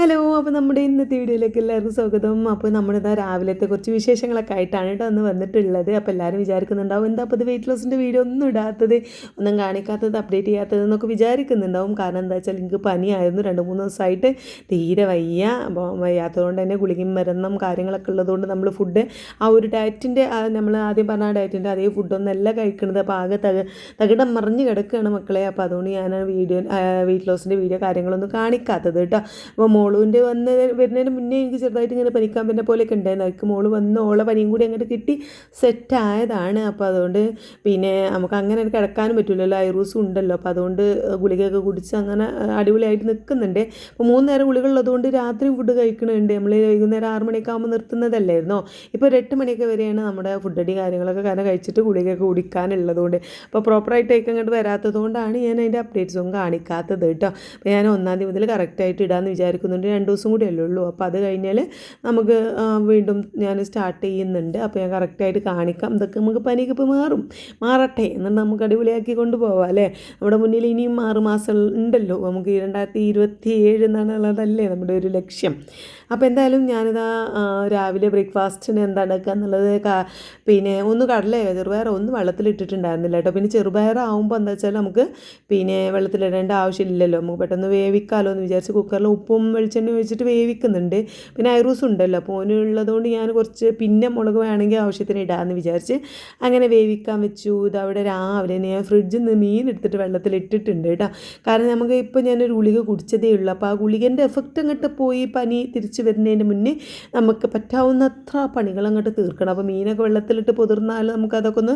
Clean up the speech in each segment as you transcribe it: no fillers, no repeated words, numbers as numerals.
Hello, അപ്പോൾ നമ്മുടെ ഇന്നത്തെ വീഡിയോയിലേക്ക് എല്ലാവർക്കും സ്വാഗതം. അപ്പോൾ നമ്മളിതാ രാവിലത്തെ കുറച്ച് വിശേഷങ്ങളൊക്കെ ആയിട്ടാണ് കേട്ടോ ഒന്ന് വന്നിട്ടുള്ളത്. അപ്പോൾ എല്ലാവരും വിചാരിക്കുന്നുണ്ടാവും എന്താ അപ്പോൾ ഇത് വെയിറ്റ് ലോസിൻ്റെ വീഡിയോ ഒന്നും ഇടാത്തത്, ഒന്നും കാണിക്കാത്തത്, അപ്ഡേറ്റ് ചെയ്യാത്തത് എന്നൊക്കെ വിചാരിക്കുന്നുണ്ടാവും. കാരണം എന്താ വെച്ചാൽ എനിക്ക് പനിയായിരുന്നു 2-3 ദിവസമായിട്ട്, തീരെ വയ്യ. അപ്പോൾ വയ്യാത്തതുകൊണ്ട് തന്നെ ഗുളികയും മരുന്നും കാര്യങ്ങളൊക്കെ ഉള്ളതുകൊണ്ട് നമ്മൾ ഫുഡ് ആ ഒരു ഡയറ്റിൻ്റെ നമ്മൾ ആദ്യം പറഞ്ഞ ഡയറ്റിൻ്റെ അതേ ഫുഡൊന്നല്ല കഴിക്കുന്നത്. അപ്പോൾ ആകെ തകിടം മറിഞ്ഞ് കിടക്കുകയാണ് മക്കളെ. അപ്പോൾ അതുകൊണ്ട് ഞാൻ വെയിറ്റ് ലോസിൻ്റെ വീഡിയോ കാര്യങ്ങളൊന്നും കാണിക്കാത്തത് കേട്ടോ. അപ്പോൾ മോളുവിൻ്റെ വരുന്നതിന് മുന്നേ എനിക്ക് ചെറുതായിട്ട് ഇങ്ങനെ പനിക്കാൻ പറ്റുന്ന പോലെയൊക്കെ ഉണ്ടായിരുന്നു. അവർക്ക് മോള് വന്ന് ഓളെ പനിയും കൂടി അങ്ങോട്ട് കിട്ടി സെറ്റായതാണ്. അപ്പോൾ അതുകൊണ്ട് പിന്നെ നമുക്ക് അങ്ങനെ കിടക്കാനും പറ്റില്ലല്ലോ, ഐറൂസും ഉണ്ടല്ലോ. അപ്പോൾ അതുകൊണ്ട് ഗുളികയൊക്കെ കുടിച്ച് അങ്ങനെ അടിപൊളിയായിട്ട് നിൽക്കുന്നുണ്ട്. അപ്പോൾ 3 നേരം ഗുളികളുള്ളതുകൊണ്ട് രാത്രി ഫുഡ് കഴിക്കണുണ്ട്. നമ്മൾ വൈകുന്നേരം 6 മണിയൊക്കെ ആകുമ്പോൾ നിർത്തുന്നതല്ലായിരുന്നോ. ഇപ്പോൾ ഒരു 8 മണിയൊക്കെ വരെയാണ് നമ്മുടെ ഫുഡ് അടി കാര്യങ്ങളൊക്കെ കാരണം കഴിച്ചിട്ട് ഗുളികയൊക്കെ കുടിക്കാനുള്ളതുകൊണ്ട്. അപ്പോൾ പ്രോപ്പറായിട്ടൊക്കെ അങ്ങോട്ട് വരാത്തത് കൊണ്ടാണ് ഞാൻ അതിൻ്റെ അപ്ഡേറ്റ്സും കാണിക്കാത്തത് കേട്ടോ. അപ്പോൾ ഞാൻ 1-ാം തീയതി മുതൽ കറക്റ്റായിട്ട് ഇടാമെന്ന് വിചാരിക്കുന്നുണ്ട്. 2 ദിവസം കൂടിയല്ലേ ഉള്ളൂ. അപ്പോൾ അത് കഴിഞ്ഞാൽ നമുക്ക് വീണ്ടും ഞാൻ സ്റ്റാർട്ട് ചെയ്യുന്നുണ്ട്. അപ്പോൾ ഞാൻ കറക്റ്റായിട്ട് കാണിക്കാം. ഇതൊക്കെ നമുക്ക് പനിയൊക്കെ ഇപ്പോൾ മാറട്ടെ എന്നിട്ട് നമുക്ക് അടിപൊളിയാക്കി കൊണ്ടുപോകാം അല്ലേ. നമ്മുടെ മുന്നിൽ ഇനിയും 6 മാസം ഉണ്ടല്ലോ. നമുക്ക് 2027 എന്നുള്ളതല്ലേ നമ്മുടെ ഒരു ലക്ഷ്യം. അപ്പോൾ എന്തായാലും ഞാനിതാ രാവിലെ ബ്രേക്ക്ഫാസ്റ്റിന് എന്താ ഉണ്ടാക്കുക എന്നുള്ളത് പിന്നെ ഒന്ന് കടലയോ ചെറുപയറോ ഒന്നും വെള്ളത്തിലിട്ടിട്ടുണ്ടായിരുന്നില്ല കേട്ടോ. പിന്നെ ചെറുപയറാവുമ്പോൾ എന്താ വെച്ചാൽ നമുക്ക് പിന്നെ വെള്ളത്തിലിടേണ്ട ആവശ്യമില്ലല്ലോ, നമുക്ക് പെട്ടെന്ന് വേവിക്കാമല്ലോ എന്ന് വിചാരിച്ച് കുക്കറിൽ ഉപ്പും വെളിച്ചെണ്ണ ഒഴിച്ചിട്ട് വേവിക്കുന്നുണ്ട്. പിന്നെ ഐറൂസ് ഉണ്ടല്ലോ, അപ്പോൾ ഓനുള്ളതുകൊണ്ട് ഞാൻ കുറച്ച് പിന്നെ മുളക് വേണമെങ്കിൽ ആവശ്യത്തിന് ഇടാമെന്ന് വിചാരിച്ച് അങ്ങനെ വേവിക്കാൻ വെച്ചു. ഇതവിടെ രാവിലെ ഞാൻ ഫ്രിഡ്ജിൽ നിന്ന് മീൻ എടുത്തിട്ട് വെള്ളത്തിലിട്ടിട്ടുണ്ട് കേട്ടോ. കാരണം നമുക്ക് ഇപ്പോൾ ഞാനൊരു ഗുളിക കുടിച്ചതേ ഉള്ളൂ. അപ്പോൾ ആ ഗുളികൻ്റെ എഫക്റ്റ് അങ്ങോട്ട് പോയി പനി തിരിച്ച് വരുന്നതിന് മുന്നേ നമുക്ക് പറ്റാവുന്നത്ര പണികൾ അങ്ങോട്ട് തീർക്കണം. അപ്പോൾ മീനൊക്കെ വെള്ളത്തിലിട്ട് പൊതിർന്നാൽ നമുക്കതൊക്കെ ഒന്ന്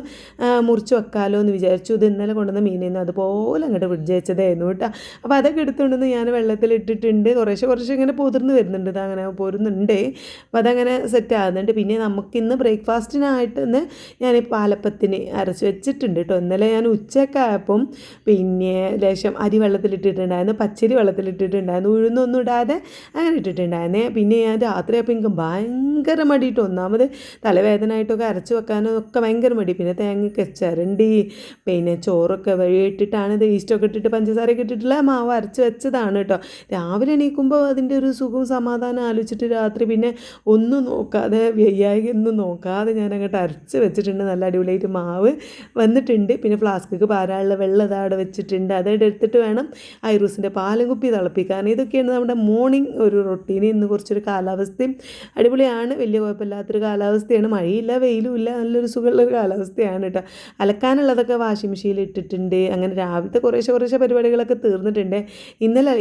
മുറിച്ച് വെക്കാമല്ലോ എന്ന് വിചാരിച്ചു. ഇത് ഇന്നലെ കൊണ്ടുവന്ന മീനിന്ന് അതുപോലെ അങ്ങോട്ട് ഫ്രിഡ്ജ് വെച്ചതായിരുന്നു കേട്ടോ. അപ്പോൾ അതൊക്കെ എടുത്തുകൊണ്ടുവന്ന് ഞാൻ വെള്ളത്തിലിട്ടിട്ടുണ്ട്. കുറേശ്ശെ ഇങ്ങനെ പൊതിർന്ന് വരുന്നുണ്ട്, ഇതങ്ങനെ പോരുന്നുണ്ട്. അപ്പോൾ അതങ്ങനെ സെറ്റ് ആകുന്നുണ്ട്. പിന്നെ നമുക്കിന്ന് ബ്രേക്ക്ഫാസ്റ്റിനായിട്ട് ഇന്ന് ഞാൻ പാലപ്പത്തിന് അരച്ച് വെച്ചിട്ടുണ്ട് കേട്ടോ. ഇന്നലെ ഞാൻ ഉച്ചക്കായപ്പം പിന്നെ ലേശം അരി വെള്ളത്തിലിട്ടിട്ടുണ്ടായിരുന്നു, പച്ചരി വെള്ളത്തിലിട്ടിട്ടുണ്ടായിരുന്നു, ഉഴുന്നൊന്നും ഇടാതെ അങ്ങനെ ഇട്ടിട്ടുണ്ടായിരുന്നേ. പിന്നെ ഞാൻ രാത്രിയപ്പോൾ എനിക്ക് ഭയങ്കര മടിയിട്ട്, ഒന്നാമത് തലവേദനയായിട്ടൊക്കെ അരച്ച് വെക്കാനും ഒക്കെ ഭയങ്കര മടി. പിന്നെ തേങ്ങയൊക്കെ ചിരണ്ടി പിന്നെ ചോറൊക്കെ ഇട്ടിട്ടാണ് ഇത് ഈസ്റ്റൊക്കെ ഇട്ടിട്ട് പഞ്ചസാരയൊക്കെ ഇട്ടിട്ടുള്ള മാവ് അരച്ച് വെച്ചതാണ് കേട്ടോ. രാവിലെ എണീക്കുമ്പോൾ അതിൻ്റെ ഒരു സുഖവും സമാധാനം ആലോചിച്ചിട്ട് രാത്രി പിന്നെ ഒന്നും നോക്കാതെ ഒന്നും നോക്കാതെ ഞാൻ അങ്ങോട്ട് അരച്ച് വെച്ചിട്ടുണ്ട്. നല്ല അടിപൊളിയായിട്ട് മാവ് വന്നിട്ടുണ്ട്. പിന്നെ ഫ്ലാസ്കിക്ക് പാരാനുള്ള വെള്ളം ഇതവിടെ വെച്ചിട്ടുണ്ട്. അതായിട്ട് എടുത്തിട്ട് വേണം ഐറൂസിൻ്റെ പാലും കുപ്പി തിളപ്പിക്കാൻ. ഇതൊക്കെയാണ് നമ്മുടെ മോർണിംഗ് ഒരു റൊട്ടീൻ. ഇന്ന് കുറച്ചൊരു കാലാവസ്ഥയും അടിപൊളിയാണ്, വലിയ കുഴപ്പമില്ലാത്തൊരു കാലാവസ്ഥയാണ്. മഴയില്ല വെയിലും ഇല്ല, നല്ലൊരു സുഖമുള്ളൊരു കാലാവസ്ഥയാണ് കേട്ടോ. അലക്കാനുള്ളതൊക്കെ വാഷിംഗ് മെഷീനിൽ ഇട്ടിട്ടുണ്ട്. അങ്ങനെ രാവിലത്തെ കുറേശ്ശെ പരിപാടികളൊക്കെ തീർന്നിട്ടുണ്ട്. ഇന്നലെ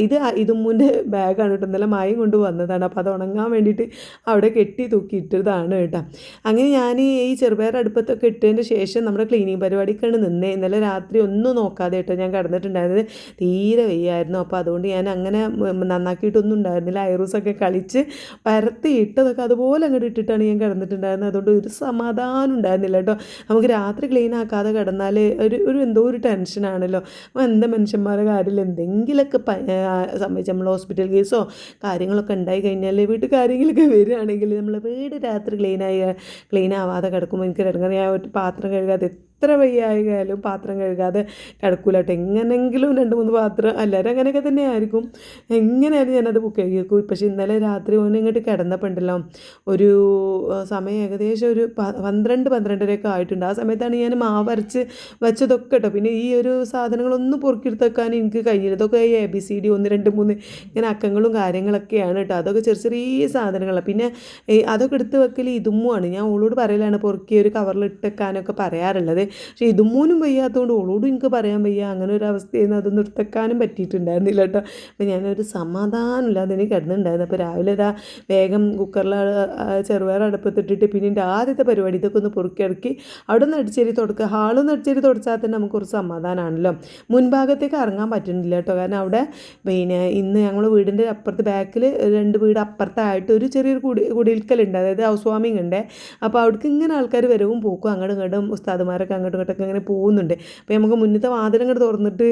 ഇതുമ്മൂൻ്റെ ബാഗാണ് കേട്ടോ, ഇന്നലെ മായും കൊണ്ട് വന്നതാണ്. അപ്പോൾ അത് ഉണങ്ങാൻ വേണ്ടിയിട്ട് അവിടെ കെട്ടി തൂക്കി ഇട്ടതാണ് കേട്ടോ. അങ്ങനെ ഞാൻ ഈ ചെറുപയർ അടുപ്പത്തൊക്കെ ഇട്ടതിൻ്റെ ശേഷം നമ്മുടെ ക്ലീനിങ് പരിപാടിക്കാണ് നിന്നേ. ഇന്നലെ രാത്രി ഒന്നും നോക്കാതെ കേട്ടോ ഞാൻ കിടന്നിട്ടുണ്ടായിരുന്നത്, തീരെ വയ്യായിരുന്നു. അപ്പോൾ അതുകൊണ്ട് ഞാൻ അങ്ങനെ നന്നാക്കിയിട്ടൊന്നും ഉണ്ടായിരുന്നില്ല. ഐറൂസൊക്കെ കളിച്ച് പരത്തി ഇട്ടതൊക്കെ അതുപോലെ അങ്ങോട്ട് ഇട്ടിട്ടാണ് ഞാൻ കിടന്നിട്ടുണ്ടായിരുന്നത്. അതുകൊണ്ട് ഒരു സമാധാനം ഉണ്ടായിരുന്നില്ല കേട്ടോ. നമുക്ക് രാത്രി ക്ലീൻ ആക്കാതെ കിടന്നാൽ ഒരു എന്തോ ഒരു ടെൻഷനാണല്ലോ. അപ്പോൾ എന്താ മനുഷ്യന്മാരുടെ കാര്യത്തിൽ എന്തെങ്കിലുമൊക്കെ സംഭവിച്ച് നമ്മൾ ഹോസ്പിറ്റൽ കേസോ കാര്യങ്ങളൊക്കെ ഉണ്ടായി കഴിഞ്ഞാൽ വീട്ടിൽ കാര്യങ്ങളൊക്കെ വരികയാണെങ്കിൽ നമ്മൾ വീട് രാത്രി ക്ലീൻ ആവാതെ കിടക്കുമ്പോൾ എനിക്ക് ഇടങ്ങാറ്. ഞാൻ ഒരു പാത്രം കഴുകാതെ എത്ര വയ്യായാലും പാത്രം കഴുകാതെ കിടക്കൂല കേട്ടോ. എങ്ങനെങ്കിലും 2-3 പാത്രം എല്ലാവരും അങ്ങനെയൊക്കെ തന്നെ ആയിരിക്കും. എങ്ങനെയായാലും ഞാനത് കഴുകി വെക്കും. പക്ഷേ ഇന്നലെ രാത്രി ഇങ്ങോട്ട് കിടന്നപ്പോൾ ഉണ്ടല്ലോ, ഒരു സമയം ഏകദേശം ഒരു 12-12:30 ആയിട്ടുണ്ട്. ആ സമയത്താണ് ഞാൻ മാവ് അരച്ച് വെച്ചതൊക്കെ കേട്ടോ. പിന്നെ ഈ ഒരു സാധനങ്ങളൊന്നും പൊറുക്കിയെടുത്ത് വെക്കാൻ എനിക്ക് കഴിഞ്ഞില്ല. ഇതൊക്കെ ഈ ABCD 1, 2, 3 ഇങ്ങനെ അക്കങ്ങളും കാര്യങ്ങളൊക്കെയാണ് കേട്ടോ. അതൊക്കെ ചെറിയ സാധനങ്ങളാണ്. പിന്നെ അതൊക്കെ എടുത്ത് വെക്കൽ ഇതുമ്മുമാണ്. ഞാൻ ഓളോട് പറയലാണ് പൊറുക്കി ഒരു കവറിൽ ഇട്ടേക്കാനൊക്കെ പറയാറുള്ളത്. പക്ഷേ ഇതുമൂന്നും വയ്യാത്തതുകൊണ്ട് ഓളോടും എനിക്ക് പറയാൻ വയ്യ. അങ്ങനെ ഒരു അവസ്ഥയിൽ അതൊന്നും എടുത്തേക്കാനും പറ്റിയിട്ടുണ്ടായിരുന്നില്ല കേട്ടോ. അപ്പോൾ ഞാനൊരു സമാധാനമില്ലാതെ എനിക്ക് കിടന്നിട്ടുണ്ടായിരുന്നു. അപ്പോൾ രാവിലെ ഇതാ വേഗം കുക്കറിൽ ചെറുപയർ അടുപ്പത്തിട്ടിട്ട് പിന്നെ എൻ്റെ ആദ്യത്തെ പരിപാടി ഇതൊക്കെ ഒന്ന് പൊറുക്കിയിറക്കി അവിടെ നിന്ന് അടിച്ചേരി തുടക്കുക. ഹാളൊന്ന് അടിച്ചേരി തുടച്ചാൽ തന്നെ നമുക്കൊരു സമാധാനമാണല്ലോ. മുൻഭാഗത്തേക്ക് ഇറങ്ങാൻ പറ്റുന്നില്ല കേട്ടോ. കാരണം അവിടെ പിന്നെ ഇന്ന് ഞങ്ങൾ വീടിൻ്റെ അപ്പുറത്ത് ബാക്കിൽ 2 വീട് അപ്പുറത്തായിട്ട് ഒരു ചെറിയൊരു കുടിയിരിക്കലുണ്ട്, അതായത് ഹൗസ് വാമിങ് ഉണ്ട്. അപ്പോൾ അവിടേക്ക് ഇങ്ങനെ ആൾക്കാർ വരവും പോക്കും അങ്ങോട്ടും ഇങ്ങോട്ടും ഉസ്താദുമാരൊക്കെ അങ്ങോട്ടും ഇങ്ങോട്ടൊക്കെ ഇങ്ങനെ പോകുന്നുണ്ട്. അപ്പോൾ നമുക്ക് മുന്നത്തെ വാതിൽ അങ്ങോട്ട് തുറന്നിട്ട്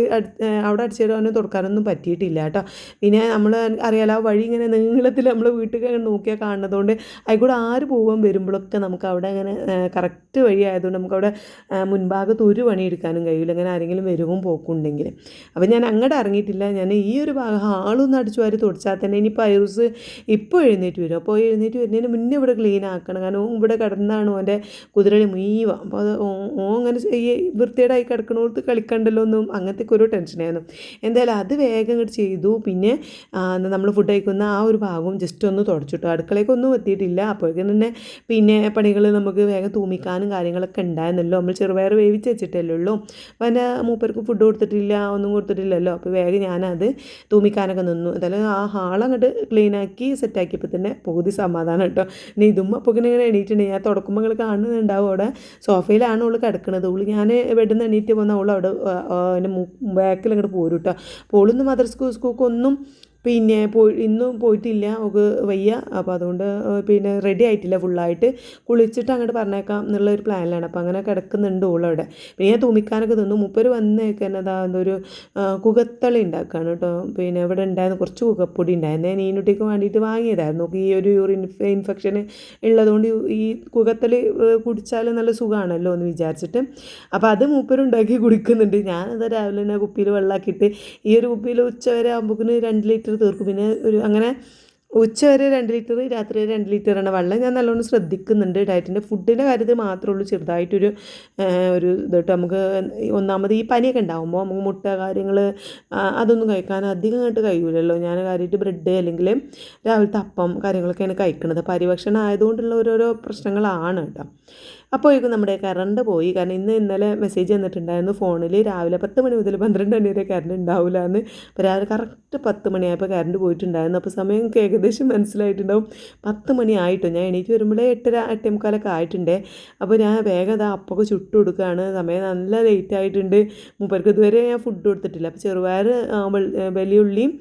അവിടെ അടിച്ചു തരാനോ തുറക്കാനൊന്നും പറ്റിയിട്ടില്ല കേട്ടോ. പിന്നെ നമ്മൾ അറിയാലോ ആ വഴി ഇങ്ങനെ നീളത്തിൽ നമ്മൾ വീട്ടിൽ നോക്കിയാൽ കാണുന്നതുകൊണ്ട് അതിൽക്കൂടെ ആര് പോകാൻ വരുമ്പോഴൊക്കെ നമുക്ക് അവിടെ അങ്ങനെ കറക്റ്റ് വഴി ആയതുകൊണ്ട് നമുക്കവിടെ മുൻഭാഗത്ത് ഒരു പണി എടുക്കാനും കഴിയില്ല, ഇങ്ങനെ ആരെങ്കിലും വരുവും പോക്കുണ്ടെങ്കിൽ. അപ്പോൾ ഞാൻ അങ്ങോട്ട് ഇറങ്ങിയിട്ടില്ല. ഞാൻ ഈ ഒരു ഭാഗം ഹാളൊന്ന് അടിച്ചു വാരി തുടച്ചാൽ തന്നെ ഇനിയിപ്പോൾ ഐറൂസ് ഇപ്പോൾ എഴുന്നേറ്റ് വരും. അപ്പോൾ എഴുന്നേറ്റ് വരുന്നതിന് മുന്നേ ഇവിടെ ക്ലീൻ ആക്കണം. കാരണം ഇവിടെ കിടന്നാണ് ഓൻ്റെ കുതിരകളി മുഴുവ. അപ്പോൾ അത് അങ്ങനെ വൃത്തിയേടായി കിടക്കണോടത്ത് കളിക്കണ്ടല്ലോ എന്നും അങ്ങനത്തെ ഒരു ടെൻഷനായിരുന്നു. എന്തായാലും അത് വേഗം ഇങ്ങോട്ട് ചെയ്തു. പിന്നെ നമ്മൾ ഫുഡ് കഴിക്കുന്ന ആ ഒരു ഭാഗവും ജസ്റ്റ് ഒന്ന് തുടച്ചിട്ടു. അടുക്കളയ്ക്കൊന്നും എത്തിയിട്ടില്ല. അപ്പോഴേക്കും തന്നെ പിന്നെ പണികൾ നമുക്ക് വേഗം തൂമിക്കാനും കാര്യങ്ങളൊക്കെ ഉണ്ടായിരുന്നല്ലോ. നമ്മൾ ചെറുപയർ വേവിച്ച് വെച്ചിട്ടല്ലേ ഉള്ളൂ. അപ്പോൾ എൻ്റെ മൂപ്പർക്ക് ഫുഡ് കൊടുത്തിട്ടില്ല, ഒന്നും കൊടുത്തിട്ടില്ലല്ലോ. അപ്പോൾ വേഗം ഞാനത് തൂമിക്കാനൊക്കെ നിന്നു. എന്തായാലും ആ ഹാളങ്ങോട്ട് ക്ലീനാക്കി സെറ്റാക്കിയപ്പോൾ തന്നെ പകുതി സമാധാനം കേട്ടോ. ഇനി ഇതും അപ്പോൾ ഇങ്ങനെ എണീറ്റുണ്ട്. ഞാൻ തുടക്കുമ്പോൾ നിങ്ങൾ കാണുന്നുണ്ടാവും അവിടെ സോഫയിലാണ് അവൾ കിടക്കുന്നത്. അവൾ ഞാൻ ബെഡിൽ നിന്ന് എണീറ്റ് പോകുന്ന അവൾ അവിടെ എൻ്റെ ബാക്കിൽ അങ്ങോട്ട് പോരും കേട്ടോ. അപ്പോൾ അവളൊന്നും സ്കൂൾക്കൊന്നും പിന്നെ ഇന്നും പോയിട്ടില്ല, അവൾക്ക് വയ്യ. അപ്പോൾ അതുകൊണ്ട് പിന്നെ റെഡി ആയിട്ടില്ല ഫുള്ളായിട്ട്. കുളിച്ചിട്ട് അങ്ങോട്ട് പറഞ്ഞേക്കാം എന്നുള്ളൊരു പ്ലാനിലാണ്. അപ്പോൾ അങ്ങനെ കിടക്കുന്നുണ്ട് ഓളവിടെ. പിന്നെ ഞാൻ തൂമിക്കാനൊക്കെ നിന്നു. മൂപ്പര് വന്നേക്ക് തന്നെ എന്തൊരു കുകത്തളി ഉണ്ടാക്കുകയാണ് കേട്ടോ. പിന്നെ ഇവിടെ ഉണ്ടായിരുന്നു കുറച്ച് കുകപ്പൊടി ഉണ്ടായിരുന്നു. നീനുട്ടിക്ക് വേണ്ടിയിട്ട് വാങ്ങിയതായിരുന്നു. ഈ ഒരു യൂറിൻ ഇൻഫെക്ഷൻ ഉള്ളതുകൊണ്ട് ഈ കുകത്തളി കുടിച്ചാൽ നല്ല സുഖമാണല്ലോ എന്ന് വിചാരിച്ചിട്ട് അപ്പോൾ അത് മൂപ്പരുണ്ടാക്കി കുടിക്കുന്നുണ്ട്. ഞാനത് രാവിലെ തന്നെ കുപ്പിയിൽ വെള്ളമാക്കിയിട്ട് ഈ ഒരു കുപ്പിയിൽ ഉച്ചവരെ ആകുമ്പോഴേക്കിന് 2 ലിറ്റർ തീർക്കും. പിന്നെ അങ്ങനെ ഉച്ചവരെ 2 ലിറ്റർ, രാത്രി 2 ലിറ്ററാണ് വെള്ളം. ഞാൻ നല്ലോണം ശ്രദ്ധിക്കുന്നുണ്ട്. ഡയറ്റിൻ്റെ ഫുഡിൻ്റെ കാര്യത്തിൽ മാത്രമേ ഉള്ളൂ ചെറുതായിട്ടൊരു ഇതോട്ട്. നമുക്ക് ഒന്നാമത് ഈ പനിയൊക്കെ ഉണ്ടാകുമ്പോൾ നമുക്ക് മുട്ട കാര്യങ്ങൾ അതൊന്നും കഴിക്കാൻ അധികം ആയിട്ട് കഴിയില്ലല്ലോ. ഞാൻ കാര്യമായിട്ട് ബ്രെഡ് അല്ലെങ്കിൽ രാവിലത്തെ അപ്പം കാര്യങ്ങളൊക്കെയാണ് കഴിക്കുന്നത്. പരിഭക്ഷണം ആയതുകൊണ്ടുള്ള ഓരോരോ പ്രശ്നങ്ങളാണ് കേട്ടോ. അപ്പോഴേക്കും നമ്മുടെ കറണ്ട് പോയി. കാരണം ഇന്നലെ മെസ്സേജ് വന്നിട്ടുണ്ടായിരുന്നു ഫോണിൽ രാവിലെ 10 മണി മുതൽ 12 മണി വരെ കറണ്ട് ഉണ്ടാവില്ല എന്ന്. അപ്പോൾ രാവിലെ കറക്റ്റ് 10 മണിയായപ്പോൾ കറണ്ട് പോയിട്ടുണ്ടായിരുന്നു. അപ്പോൾ സമയം ഏകദേശം മനസ്സിലായിട്ടുണ്ടാവും 10 മണി ആയിട്ടോ. ഞാൻ എണീറ്റ് വരുമ്പോഴേ 8:30 8:45 ആയിട്ടുണ്ടേ. അപ്പോൾ ഞാൻ വേഗം അതാ അപ്പൊക്കെ ചുട്ട് കൊടുക്കുകയാണ്. സമയം നല്ല ലേറ്റ് ആയിട്ടുണ്ട്. മൂപ്പർക്ക് ഇതുവരെ ഞാൻ ഫുഡ് കൊടുത്തിട്ടില്ല. അപ്പോൾ ചെറുപയർ വലിയ ഉള്ളിയും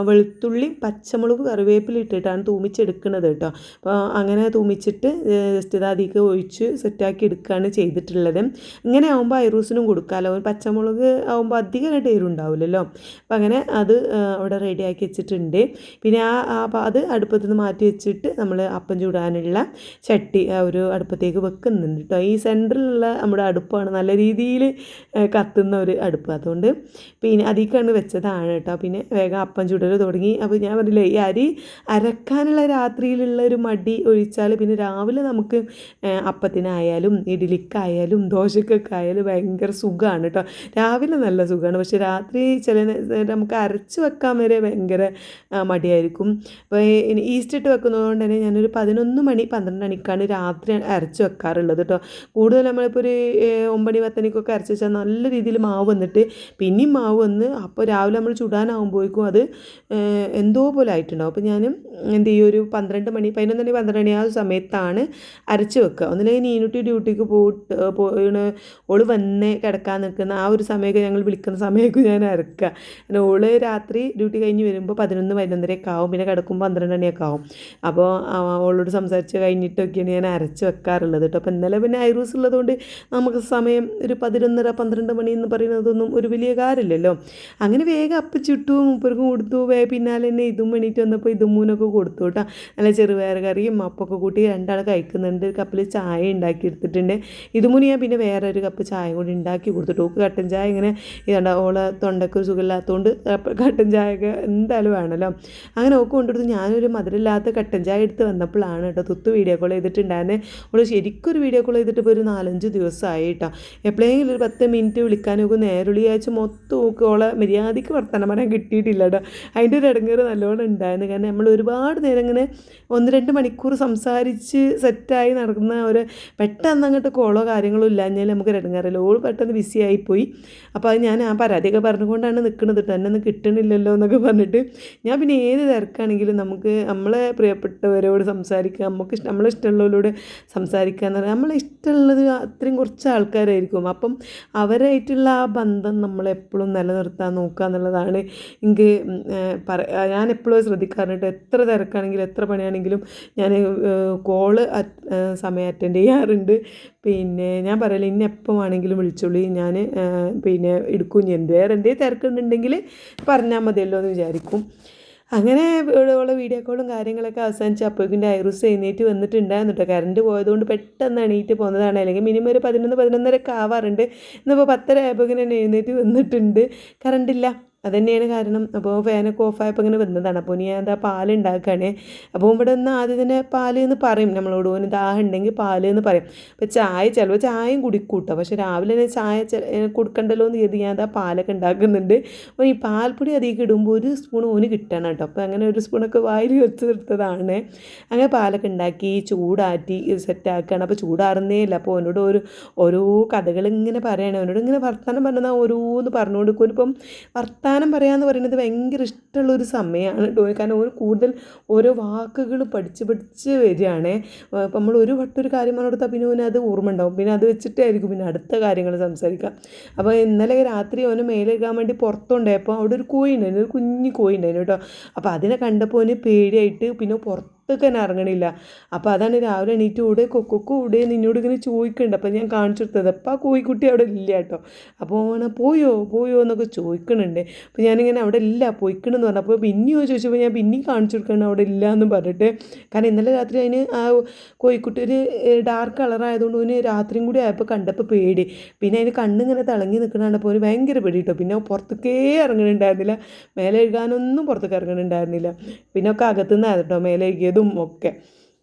വെളുത്തുള്ളി പച്ചമുളക് കറിവേപ്പില ഇട്ടിട്ടാണ് തൂമിച്ചെടുക്കുന്നത് കേട്ടോ. അപ്പോൾ അങ്ങനെ തൂമിച്ചിട്ട് ജസ്റ്റ് അതിലേക്ക് ഒഴിച്ച് സെറ്റാക്കി എടുക്കുകയാണ് ചെയ്തിട്ടുള്ളത്. ഇങ്ങനെ ആകുമ്പോൾ ഐറൂസിനും കൊടുക്കാമല്ലോ. പച്ചമുളക് ആകുമ്പോൾ അധികമായിട്ട് എരിവുണ്ടാവില്ലല്ലോ. അപ്പോൾ അങ്ങനെ അത് അവിടെ റെഡിയാക്കി വെച്ചിട്ടുണ്ട്. പിന്നെ അത് അടുപ്പത്ത് നിന്ന് മാറ്റി വെച്ചിട്ട് നമ്മൾ അപ്പം ചൂടാനുള്ള ചട്ടി ഒരു അടുപ്പത്തേക്ക് വെക്കുന്നുണ്ട് കേട്ടോ. ഈ സെൻറ്ററിലുള്ള നമ്മുടെ അടുപ്പാണ് നല്ല രീതിയിൽ കത്തുന്ന ഒരു അടുപ്പ്. അതുകൊണ്ട് പിന്നെ അതിലേക്കാണ് വെച്ചതാണ് കേട്ടോ. പിന്നെ വേഗം അപ്പം ചുടൽ തുടങ്ങി. അപ്പോൾ ഞാൻ പറഞ്ഞില്ലേ ഈ അരി അരക്കാനുള്ള രാത്രിയിലുള്ള ഒരു മടി ഒഴിച്ചാൽ പിന്നെ രാവിലെ നമുക്ക് അപ്പത്തിനായാലും ഇഡ്ഡലിക്കായാലും ദോശക്കൊക്കെ ആയാലും ഭയങ്കര സുഖമാണ് കേട്ടോ. രാവിലെ നല്ല സുഖമാണ്. പക്ഷേ രാത്രി നമുക്ക് അരച്ച് വെക്കാൻ വരെ ഭയങ്കര മടിയായിരിക്കും. അപ്പോൾ ഈസ്റ്റ് ഇട്ട് വെക്കുന്നതുകൊണ്ട് തന്നെ ഞാനൊരു 11 മണി 12 മണിക്കാണ് രാത്രി അരച്ച് വെക്കാറുള്ളത് കേട്ടോ. കൂടുതൽ നമ്മളിപ്പോൾ ഒരു 9 മണി 10 മണിക്കൊക്കെ അരച്ച് വെച്ചാൽ നല്ല രീതിയിൽ മാവ് വന്നിട്ട് പിന്നെയും മാവ് വന്ന് അപ്പോൾ രാവിലെ നമ്മൾ ചുടാനാകുമ്പോഴേക്കും അത് എന്തോ പോലെ ആയിട്ടുണ്ടാവും. അപ്പോൾ ഞാൻ എന്ത് ചെയ്യും, ഒരു 12 മണി 11 മണി 12 മണി ആ സമയത്താണ് അരച്ച് വെക്കുക. ഒന്നില്ലെങ്കിൽ നീനുട്ടി ഡ്യൂട്ടിക്ക് പോയിട്ട് ഓള് വന്ന് കിടക്കാൻ നിൽക്കുന്ന ആ ഒരു സമയമൊക്കെ ഞങ്ങൾ വിളിക്കുന്ന സമയമൊക്കെ ഞാൻ അരക്കുക. പിന്നെ ഓള് രാത്രി ഡ്യൂട്ടി കഴിഞ്ഞ് വരുമ്പോൾ 11 11:30 ആവും. പിന്നെ കിടക്കുമ്പോൾ 12 മണിയൊക്കെ ആവും. അപ്പോൾ ഓളോട് സംസാരിച്ച് കഴിഞ്ഞിട്ടൊക്കെയാണ് ഞാൻ അരച്ച് വെക്കാറുള്ളത് കേട്ടോ. അപ്പോൾ ഇന്നലെ പിന്നെ ഐറൂസ് ഉള്ളതുകൊണ്ട് നമുക്ക് സമയം ഒരു 11:30 12 മണി എന്ന് പറയുന്നതൊന്നും ഒരു വലിയ കാര്യമില്ലല്ലോ. അങ്ങനെ വേഗം അപ്പം ചുട്ടു മൂപ്പർക്കും കൊടുത്തു. പിന്നാലെ തന്നെ ഇതും വേണ്ടിയിട്ട് വന്നപ്പോൾ ഇതുമ്മൂനൊക്കെ കൊടുത്തു കേട്ടോ. നല്ല ചെറുപയർ കറിയും അപ്പൊക്കെ കൂട്ടി 2 കഴിക്കുന്നുണ്ട്. കപ്പിൽ ചായ ഉണ്ടാക്കി എടുത്തിട്ടുണ്ട്. ഇതുമൂന്ന് ഞാൻ പിന്നെ വേറെ ഒരു കപ്പ് ചായ കൂടി ഉണ്ടാക്കി കൊടുത്തിട്ട് ഓക്ക് കട്ടൻ ചായ ഇങ്ങനെ ഇതുണ്ട്. ഓളെ തൊണ്ടയ്ക്ക് ഒരു സുഖമില്ലാത്തതുകൊണ്ട് കട്ടൻ ചായയൊക്കെ എന്തായാലും വേണമല്ലോ. അങ്ങനെ ഓക്ക് കൊണ്ടുകൊടുത്ത് ഞാനൊരു മധുരമില്ലാത്ത കട്ടൻ ചായ എടുത്ത് വന്നപ്പോഴാണ് കേട്ടോ തുത്ത് വീഡിയോ കോൾ ചെയ്തിട്ടുണ്ടായിരുന്നത്. അവൾ ശരിക്കും ഒരു വീഡിയോ കോൾ ചെയ്തിട്ട് ഇപ്പോൾ ഒരു 4-5 ദിവസമായി കേട്ടോ. എപ്പോഴെങ്കിലും ഒരു 10 മിനിറ്റ് വിളിക്കാനൊക്കെ നേരുള്ളിയാഴ്ച മൊത്തം ഓക്ക് ഓളെ മര്യാദയ്ക്ക് വർത്തമാനം പറയാൻ കിട്ടിയിട്ടില്ല കേട്ടോ. അതിൻ്റെ ഒരു ഇടങ്ങേറ് നല്ലോണം ഉണ്ടായിരുന്നു. കാരണം നമ്മൾ ഒരുപാട് നേരം ഇങ്ങനെ 1-2 മണിക്കൂർ സംസാരിച്ച് സെറ്റായി നടക്കുന്ന ഒരു പെട്ടെന്ന് അങ്ങോട്ട് കോളോ കാര്യങ്ങളോ ഇല്ലാഞ്ഞാൽ നമുക്ക് ഇടങ്ങേറില്ല. ഓൾ പെട്ടെന്ന് ബിസി ആയിപ്പോയി. അപ്പോൾ അത് ഞാൻ ആ പരാതിയൊക്കെ പറഞ്ഞുകൊണ്ടാണ് നിൽക്കുന്നത് കേട്ടോ. എന്നെ ഒന്നും കിട്ടണില്ലല്ലോ എന്നൊക്കെ പറഞ്ഞിട്ട് ഞാൻ പിന്നെ ഏത് തിരക്കാണെങ്കിലും നമുക്ക് നമ്മളെ പ്രിയപ്പെട്ടവരോട് സംസാരിക്കുക, നമ്മളെ ഇഷ്ടമുള്ളവരോട് സംസാരിക്കുക എന്ന് പറഞ്ഞാൽ നമ്മളെ ഇഷ്ടമുള്ളത് അത്രയും കുറച്ച് ആൾക്കാരായിരിക്കും. അപ്പം അവരായിട്ടുള്ള ആ ബന്ധം നമ്മളെപ്പോഴും നിലനിർത്താൻ നോക്കുക എന്നുള്ളതാണ് എനിക്ക് ഞാൻ എപ്പോഴും ശ്രദ്ധിക്കാറുണ്ട്, എത്ര തിരക്കാണെങ്കിലും എത്ര പണിയാണെങ്കിലും ഞാൻ കോള് സമയം അറ്റൻഡ് ചെയ്യാറുണ്ട്. പിന്നെ ഞാൻ പറയല ഇന്നെ എപ്പോൾ വേണമെങ്കിലും വിളിച്ചോളി, ഞാൻ പിന്നെ എടുക്കും. വേറെ എന്തെങ്കിലും തിരക്കുന്നുണ്ടെങ്കിൽ പറഞ്ഞാൽ മതിയല്ലോ എന്ന് വിചാരിക്കും. അങ്ങനെ ഉള്ള വീഡിയോ കോളും കാര്യങ്ങളൊക്കെ അവസാനിച്ച് അപ്പോഴേക്കിൻ്റെ ഐറൂസ് എഴുന്നേറ്റ് വന്നിട്ടുണ്ടായിരുന്നു കേട്ടോ. കറണ്ട് പോയതുകൊണ്ട് പെട്ടെന്ന് എണീറ്റ് പോകുന്നതാണ്. അല്ലെങ്കിൽ മിനിമം ഒരു 11-11:30 ആവാറുണ്ട്. ഇന്നിപ്പോൾ 10:30 ആയപ്പോഴേക്കും തന്നെ എഴുന്നേറ്റ് വന്നിട്ടുണ്ട്. കറണ്ടില്ല, അതുതന്നെയാണ് കാരണം. അപ്പോൾ ഫാനൊക്കെ ഓഫായപ്പോൾ ഇങ്ങനെ വന്നതാണ്. അപ്പോൾ ഞാൻ എന്താ പാലുണ്ടാക്കുകയാണ്. അപ്പോൾ ഇവിടെ നിന്ന് ആദ്യം തന്നെ പാല് എന്ന് പറയും നമ്മളോട്, ഓന് ദാഹം ഉണ്ടെങ്കിൽ പാല് എന്ന് പറയും. അപ്പോൾ ചിലപ്പോൾ ചായയും കുടിക്കൂട്ടോ. പക്ഷേ രാവിലെ തന്നെ ചായ കൊടുക്കണ്ടല്ലോ എന്ന് കരുതി ഞാൻ എന്താ പാലൊക്കെ ഉണ്ടാക്കുന്നുണ്ട്. അപ്പോൾ ഈ പാൽപ്പൊടി അധികം ഇടുമ്പോൾ ഒരു സ്പൂൺ ഓന് കിട്ടണം കേട്ടോ. അപ്പോൾ അങ്ങനെ ഒരു സ്പൂണൊക്കെ വായിൽ വെച്ച് നിർത്തതാണ്. അങ്ങനെ പാലൊക്കെ ഉണ്ടാക്കി ചൂടാറ്റി സെറ്റാക്കുകയാണ്. അപ്പോൾ ചൂടാറുന്നേ ഇല്ല. അപ്പോൾ ഓനോട് ഓരോ കഥകളിങ്ങനെ പറയണം. അവനോട് ഇങ്ങനെ വർത്തമാനം പറഞ്ഞാൽ ഓരോന്ന് പറഞ്ഞു കൊടുക്കും. ഇപ്പം വർത്തമാനം പറയാമെന്ന് പറയുന്നത് ഭയങ്കര ഇഷ്ടമുള്ളൊരു സമയമാണ് കേട്ടോ. കാരണം ഒരു കൂടുതൽ ഓരോ വാക്കുകൾ പഠിച്ച് വരികയാണ്. അപ്പം നമ്മൾ ഒരു വട്ടം ഒരു കാര്യം പറഞ്ഞു കൊടുത്താൽ പിന്നെ ഓന് അത് ഓർമ്മ ഉണ്ടാവും. പിന്നെ അത് വെച്ചിട്ടായിരിക്കും പിന്നെ അടുത്ത കാര്യങ്ങൾ സംസാരിക്കാം. അപ്പോൾ ഇന്നലെ രാത്രി ഓന് മേലെഴുകാൻ വേണ്ടി പുറത്തുണ്ടായപ്പോൾ അവിടെ ഒരു കോഴി ഉണ്ടായിരുന്നു, ഒരു കുഞ്ഞു കോഴി ഉണ്ടായിരുന്നു കേട്ടോ. അപ്പോൾ അതിനെ കണ്ടപ്പോൾ ഓന് പേടിയായിട്ട് പിന്നെ പുറത്തൊക്കെ തന്നെ ഇറങ്ങണില്ല. അപ്പോൾ അതാണ് രാവിലെ എണീറ്റ് കൂടെ നിന്നോട് ഇങ്ങനെ ചോദിക്കുന്നുണ്ട്. അപ്പോൾ ഞാൻ കാണിച്ചു കൊടുത്തത്. അപ്പോൾ ആ കോഴിക്കുട്ടി അവിടെ ഇല്ല കേട്ടോ. അപ്പോൾ ഓനെ പോയോ എന്നൊക്കെ ചോദിക്കുന്നുണ്ട്. അപ്പോൾ ഞാനിങ്ങനെ അവിടെ ഇല്ല പോയിക്കണമെന്ന് പറഞ്ഞു. അപ്പോൾ പിന്നെയോ ചോദിച്ചപ്പോൾ ഞാൻ പിന്നെയും കാണിച്ചു കൊടുക്കണം അവിടെ ഇല്ല എന്ന് പറഞ്ഞിട്ട്. കാരണം ഇന്നലെ രാത്രി അതിന് ആ കോഴിക്കുട്ടി ഒരു ഡാർക്ക് കളറായതുകൊണ്ട് ഓന് രാത്രിയും കൂടി ആയപ്പോൾ കണ്ടപ്പോൾ പേടി. പിന്നെ അതിന് കണ്ണിങ്ങനെ തിളങ്ങി നിൽക്കണപ്പോൾ ഒരു ഭയങ്കര പേടി കേട്ടോ. പിന്നെ പുറത്തേക്കേ ഇറങ്ങണുണ്ടായിരുന്നില്ല, മേലെ എഴുകാനൊന്നും പുറത്തേക്ക് ഇറങ്ങണുണ്ടായിരുന്നില്ല. പിന്നെ ഒക്കെ അകത്തുനിന്നായിരുന്നു കേട്ടോ മേലെ എഴുകിയതും ഒക്കെ.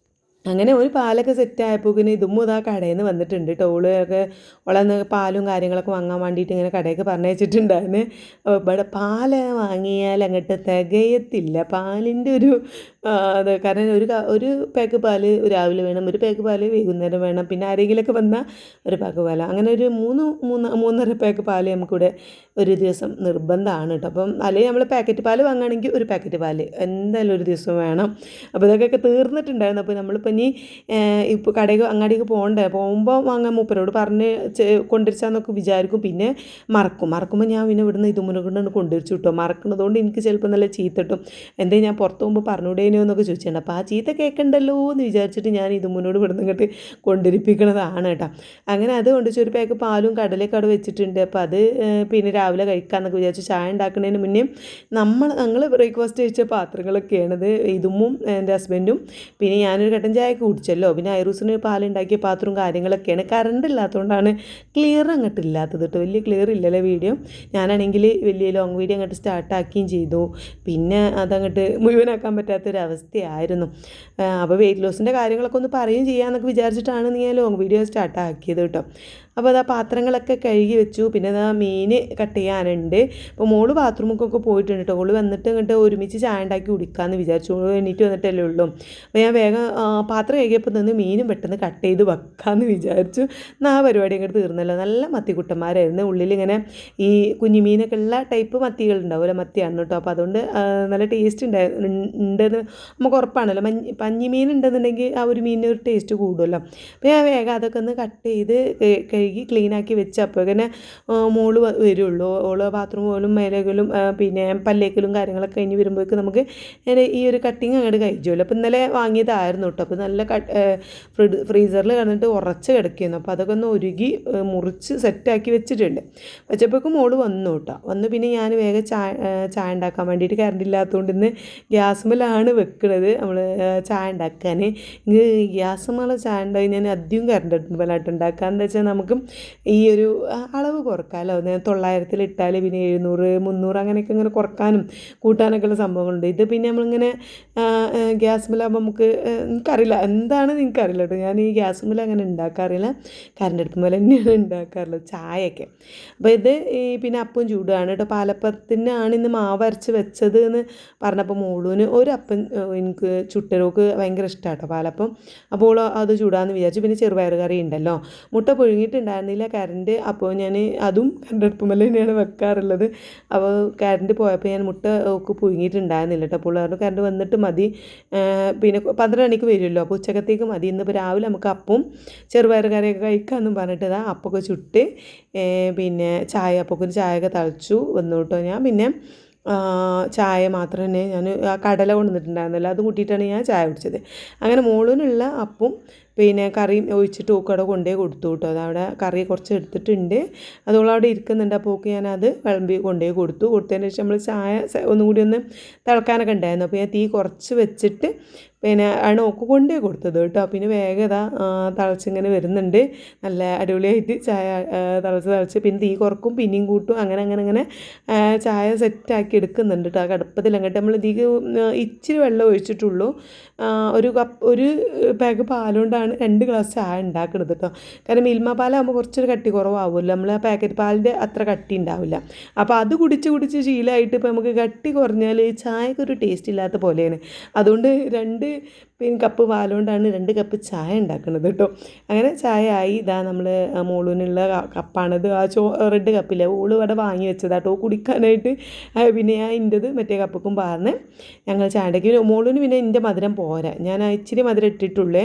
അങ്ങനെ ഒരു പാലൊക്കെ സെറ്റായപ്പോൾ പിന്നെ ഇതും ഇതാ കടയിൽ നിന്ന് വന്നിട്ടുണ്ട് കേട്ടോ. ഓളന്ന് പാലും കാര്യങ്ങളൊക്കെ വാങ്ങാൻ വേണ്ടിയിട്ട് ഇങ്ങനെ കടയൊക്കെ പറഞ്ഞയച്ചിട്ടുണ്ടായിരുന്നു. ഇവിടെ പാല് വാങ്ങിയാൽ അങ്ങോട്ട് തികയത്തില്ല. പാലിൻ്റെ ഒരു അത് കാരണം ഒരു പാക്ക് പാല് രാവിലെ വേണം, ഒരു പാക്ക് പാല് വൈകുന്നേരം വേണം, പിന്നെ ആരെങ്കിലുമൊക്കെ വന്നാൽ ഒരു പാക്ക് പാല്, അങ്ങനെ ഒരു 3.5 പാക്ക് പാല് നമുക്കിവിടെ ഒരു ദിവസം നിർബന്ധമാണ് കേട്ടോ. അപ്പം അല്ലെങ്കിൽ നമ്മൾ പാക്കറ്റ് പാല് വാങ്ങുകയാണെങ്കിൽ ഒരു പാക്കറ്റ് പാല് എന്തായാലും ഒരു ദിവസം വേണം. അപ്പോൾ ഇതൊക്കെ തീർന്നിട്ടുണ്ടായിരുന്നു. അപ്പോൾ നമ്മളിപ്പോൾ ഇനി ഇപ്പോൾ അങ്ങാടിക്ക് പോകുമ്പോൾ വാങ്ങാൻ മൂപ്പരോട് പറഞ്ഞ് കൊണ്ടുവരിച്ചാന്നൊക്കെ വിചാരിക്കും. പിന്നെ മറക്കുമ്പോൾ ഞാൻ പിന്നെ ഇവിടുന്ന് ഇതുമുന്നെ കൊണ്ടാണ് കൊണ്ടുവരിച്ചു കിട്ടോ. മറക്കുന്നതുകൊണ്ട് എനിക്ക് ചിലപ്പോൾ നല്ല ചീത്ത കിട്ടും. എന്തേ ഞാൻ പുറത്ത് പോകുമ്പോൾ പറഞ്ഞുകൂടേനോ എന്നൊക്കെ ചോദിച്ചിട്ടുണ്ട്. അപ്പോൾ ആ ചീത്ത കേൾക്കണ്ടല്ലോ എന്ന് വിചാരിച്ചിട്ട് ഞാൻ ഇതുമുന്നോട് ഇവിടുന്ന് ഇങ്ങോട്ട് കൊണ്ടുവരിപ്പിക്കണതാണ് കേട്ടോ. അങ്ങനെ അത് കൊണ്ടുവച്ച് ഒരു പാക്ക് പാലും കടലയൊക്കെ അവിടെ വെച്ചിട്ടുണ്ട്. അപ്പോൾ അത് പിന്നെ രാവിലെ കഴിക്കാമെന്നൊക്കെ വിചാരിച്ചു. ചായ ഉണ്ടാക്കുന്നതിന് മുന്നേ ഞങ്ങൾ ബ്രേക്ക്ഫാസ്റ്റ് കഴിച്ച പാത്രങ്ങളൊക്കെയാണത്. ഇതുമ്മും എൻ്റെ ഹസ്ബൻഡും പിന്നെ ഞാനൊരു കട്ടൻ ചായയൊക്കെ കുടിച്ചല്ലോ. പിന്നെ ഐറൂസിന് പാലുണ്ടാക്കിയ പാത്രവും കാര്യങ്ങളൊക്കെയാണ്. കറണ്ട് ഇല്ലാത്തതുകൊണ്ടാണ് ക്ലിയർ അങ്ങോട്ട് ഇല്ലാത്തത് കേട്ടോ. വലിയ ക്ലിയർ ഇല്ലല്ലോ വീഡിയോ. ഞാനാണെങ്കിൽ വലിയ ലോങ് വീഡിയോ അങ്ങോട്ട് സ്റ്റാർട്ടാക്കുകയും ചെയ്തു. പിന്നെ അതങ്ങോട്ട് മുഴുവനാക്കാൻ പറ്റാത്തൊരവസ്ഥയായിരുന്നു. അപ്പോൾ വെയിറ്റ് ലോസിൻ്റെ കാര്യങ്ങളൊക്കെ ഒന്ന് പറയുകയും ചെയ്യാമെന്നൊക്കെ വിചാരിച്ചിട്ടാണ് ഞാൻ ലോങ് വീഡിയോ സ്റ്റാർട്ടാക്കിയത് കേട്ടോ. അപ്പോൾ അതാ പാത്രങ്ങളൊക്കെ കഴുകി വെച്ചു. പിന്നെ അതാ മീൻ കട്ട് ചെയ്യാനുണ്ട്. അപ്പോൾ മോള് ബാത്റൂമൊക്കെ പോയിട്ടുണ്ട് കേട്ടോ. ഓള് വന്നിട്ട് ഇങ്ങോട്ട് ഒരുമിച്ച് ചായ ഉണ്ടാക്കി കുടിക്കാമെന്ന് വിചാരിച്ചു. എണീറ്റ് വന്നിട്ടല്ലേ ഉള്ളൂ. അപ്പോൾ ഞാൻ വേഗം പാത്രം കഴുകിയപ്പോൾ നിന്ന് മീനും പെട്ടെന്ന് കട്ട് ചെയ്ത് വെക്കാമെന്ന് വിചാരിച്ചു. എന്നാൽ ആ പരിപാടി അങ്ങോട്ട് തീർന്നല്ലോ. നല്ല മത്തിക്കുട്ടന്മാരായിരുന്നു. ഉള്ളിലിങ്ങനെ ഈ കുഞ്ഞുമീനൊക്കെ ഉള്ള ടൈപ്പ് മത്തികളുണ്ടാവുമല്ലോ, മത്തിയാണ് കേട്ടോ. അപ്പോൾ അതുകൊണ്ട് നല്ല ടേസ്റ്റ് ഉണ്ടെന്ന് നമുക്ക് ഉറപ്പാണല്ലോ. പഞ്ഞിമീൻ ഉണ്ടെന്നുണ്ടെങ്കിൽ ആ ഒരു മീനിന് ഒരു ടേസ്റ്റ് കൂടുമല്ലോ. അപ്പോൾ ഞാൻ വേഗം അതൊക്കെ ഒന്ന് കട്ട് ചെയ്ത് കഴുകി ക്ലീനാക്കി വെച്ച് അപ്പോൾ ഇങ്ങനെ മോള് വരുള്ളൂ. ഓള് ബാത്റൂം പോലും മേലേക്കലും പിന്നെ പല്ലേക്കലും കാര്യങ്ങളൊക്കെ കഴിഞ്ഞ് വരുമ്പോഴേക്ക് നമുക്ക് ഈ ഒരു കട്ടിങ് അങ്ങോട്ട് കഴിച്ചുമല്ലോ. അപ്പോൾ ഇന്നലെ വാങ്ങിയതായിരുന്നു കേട്ടോ. അപ്പോൾ നല്ല ഫ്രീസറിൽ കിടന്നിട്ട് ഉറച്ച് കിടക്കുന്നു. അപ്പോൾ അതൊക്കെ ഒന്ന് ഒരുക്കി മുറിച്ച് സെറ്റാക്കി വെച്ചിട്ടുണ്ട്. വെച്ചപ്പോഴേക്കും മോള് വന്നു കേട്ടോ. വന്ന് പിന്നെ ഞാൻ വേഗം ചായ ഉണ്ടാക്കാൻ വേണ്ടിയിട്ട് കറണ്ട് ഇല്ലാത്തതുകൊണ്ട് ഇന്ന് ഗ്യാസുമ്മലാണ് വെക്കുന്നത് നമ്മൾ ചായ ഉണ്ടാക്കാൻ. ഗ്യാസുമ്മല ചായ ഉണ്ടായി ഞാൻ അധികം കറണ്ട് അടുപ്പലായിട്ട് ഉണ്ടാക്കുക. എന്താ വെച്ചാൽ നമുക്ക് ഈ ഒരു അളവ് കുറക്കാമല്ലോ. 900 ഇട്ടാൽ പിന്നെ 700, 300 അങ്ങനെയൊക്കെ ഇങ്ങനെ കുറക്കാനും കൂട്ടാനൊക്കെ ഉള്ള സംഭവങ്ങളുണ്ട്. ഇത് പിന്നെ നമ്മളിങ്ങനെ ഗ്യാസുമ്മലാകുമ്പോൾ നമുക്ക് എനിക്കറിയില്ല എന്താണെന്ന് എനിക്കറിയില്ല കേട്ടോ. ഞാൻ ഈ ഗ്യാസുമ്മല അങ്ങനെ ഉണ്ടാക്കാറില്ല, കറണ്ട് അടുപ്പുമ്മല തന്നെയാണ് ഉണ്ടാക്കാറുള്ളത് ചായയൊക്കെ. അപ്പോൾ ഇത് പിന്നെ അപ്പം ചൂടാണ് കേട്ടോ. പാലപ്പത്തിനാണ് ഇന്ന് മാവ് അരച്ച് വെച്ചത് എന്ന് പറഞ്ഞപ്പോൾ മോളൂന് ഒരു അപ്പം എനിക്ക് ചുട്ടരോക്ക് ഭയങ്കര ഇഷ്ടമാണ് കേട്ടോ പാലപ്പം. അപ്പോൾ അത് ചൂടാന്ന് വിചാരിച്ചു. പിന്നെ ചെറുപയർ കറി ഉണ്ടല്ലോ, മുട്ട പുഴുങ്ങിയിട്ടുണ്ടായിരുന്നില്ല കറണ്ട്. അപ്പോൾ ഞാൻ അതും കറണ്ട് അടുപ്പുമ്മല തന്നെയാണ് വെക്കാറുള്ളത്. അപ്പോൾ കറണ്ട് പോയപ്പോൾ ഞാൻ മുട്ട ഒക്കെ പുഴുങ്ങിയിട്ടുണ്ടായിരുന്നില്ല കേട്ടോ. അപ്പോൾ കറണ്ട് വന്നിട്ട് മതി, പിന്നെ 12 മണിക്ക് വരുമല്ലോ. അപ്പോൾ ഉച്ചക്കത്തേക്ക് മതി. ഇന്നിപ്പോൾ രാവിലെ നമുക്ക് അപ്പവും ചെറുപയർ കറിയൊക്കെ കഴിക്കാമെന്നും പറഞ്ഞിട്ട് ഇതാ അപ്പമൊക്കെ ചുട്ട് പിന്നെ അപ്പമൊക്കെ ചായയൊക്കെ തളിച്ചു വന്നു കേട്ടോ. ഞാൻ പിന്നെ ചായ മാത്രം തന്നെ ഞാൻ ആ കടല കൊണ്ടുവന്നിട്ടുണ്ടായിരുന്നല്ലോ അത് കൂട്ടിയിട്ടാണ് ഞാൻ ചായ കുടിച്ചത്. അങ്ങനെ മോളിനുള്ള അപ്പം പിന്നെ കറിയും ഒഴിച്ചിട്ട് ഓക്കവിടെ കൊണ്ടുപോയി കൊടുത്തു കേട്ടോ. അതവിടെ കറി കുറച്ച് എടുത്തിട്ടുണ്ട്, അതോളവിടെ ഇരിക്കുന്നുണ്ട്. അപ്പോൾ ഓക്ക് ഞാനത് വിളമ്പി കൊണ്ടുപോയി കൊടുത്തതിന് ശേഷം നമ്മൾ ചായ ഒന്നും കൂടി ഒന്ന് തിളക്കാനൊക്കെ ഉണ്ടായിരുന്നു. അപ്പോൾ ഞാൻ തീ കുറച്ച് വെച്ചിട്ട് പിന്നെ ആണ് ഓക്ക് കൊണ്ടുപോയി കൊടുത്തത് കേട്ടോ. പിന്നെ വേഗം തിളച്ചിങ്ങനെ വരുന്നുണ്ട്, നല്ല അടിപൊളിയായിട്ട് ചായ തിളച്ച് പിന്നെ തീ കുറക്കും പിന്നെയും കൂട്ടും, അങ്ങനെ ചായ സെറ്റാക്കി എടുക്കുന്നുണ്ട് കേട്ടോ. ആ കടുപ്പത്തിൽ അങ്ങോട്ട് നമ്മൾ ഇതിക്ക് ഇച്ചിരി വെള്ളം ഒഴിച്ചിട്ടുള്ളൂ. ഒരു പാക്ക് പാലുകൊണ്ടാണ് 2 ഗ്ലാസ് ചായ ഉണ്ടാക്കുന്നത് കേട്ടോ. കാരണം മിൽമ പാലാകുമ്പോൾ കുറച്ചൊരു കട്ടി കുറവാകുമല്ലോ, നമ്മൾ ആ പാക്കറ്റ് പാലിൻ്റെ അത്ര കട്ടി ഉണ്ടാവില്ല. അപ്പോൾ അത് കുടിച്ച് ശീലമായിട്ട് ഇപ്പോൾ നമുക്ക് കട്ടി കുറഞ്ഞാൽ ചായക്കൊരു ടേസ്റ്റ് ഇല്ലാത്ത പോലെയാണ്. അതുകൊണ്ട് 2 കപ്പ് പാലുകൊണ്ടാണ് 2 കപ്പ് ചായ ഉണ്ടാക്കുന്നത് കേട്ടോ. അങ്ങനെ ചായ ആയി. ഇതാ നമ്മൾ മോളൂനുള്ള കപ്പാണത്. ആ റെഡ് കപ്പില്ലേ ഓള് ഇവിടെ വാങ്ങി വെച്ചതാട്ടോ കുടിക്കാനായിട്ട്. പിന്നെ ഞാൻ എൻ്റെത് മറ്റേ കപ്പക്കും പറഞ്ഞ് ഞങ്ങൾ ചായക്ക് മോളൂന് പിന്നെ എൻ്റെ മധുരം പോരാ, ഞാൻ ഇച്ചിരി മധുരം ഇട്ടിട്ടുള്ളേ.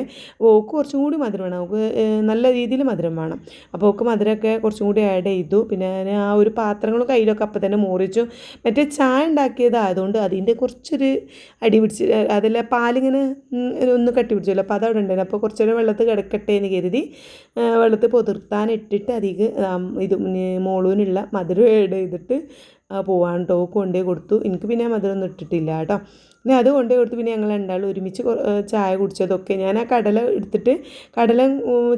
ഓക്ക് കുറച്ചും കൂടി മധുരം വേണം, ഓക്ക് നല്ല രീതിയിൽ മധുരം വേണം. അപ്പോൾ ഓക്ക് മധുരമൊക്കെ കുറച്ചും കൂടി ആഡ് ചെയ്തു. പിന്നെ ഞാൻ ആ ഒരു പാത്രങ്ങളും കയ്യിലൊക്കെ അപ്പം തന്നെ മോറിച്ചു. മറ്റേ ചായ ഉണ്ടാക്കിയതായതുകൊണ്ട് അതിൻ്റെ കുറച്ചൊരു അടി പിടിച്ച് അതിലെ പാലിങ്ങനെ ഒന്ന് കട്ടി പിടിച്ചല്ലോ. അപ്പോൾ അതവിടെ ഉണ്ടായിരുന്നു. അപ്പോൾ കുറച്ച് നേരം വെള്ളത്തിൽ കിടക്കട്ടെ എന്ന് കരുതി വെള്ളത്തിൽ പൊതിർത്താനിട്ടിട്ട് അധികം ഇത് മോളൂനുള്ള മധുരം ആഡ് ചെയ്തിട്ട് പോവാൻ കേട്ടോ. കൊണ്ടുപോയി കൊടുത്തു. എനിക്ക് പിന്നെ മധുരമൊന്നും ഇട്ടിട്ടില്ല കേട്ടോ. പിന്നെ അത് കൊണ്ടുപോയി കൊടുത്ത് പിന്നെ ഞങ്ങൾ രണ്ടാളും ഒരുമിച്ച് ചായ കുടിച്ചതൊക്കെ ഞാൻ ആ കടല എടുത്തിട്ട് കടലും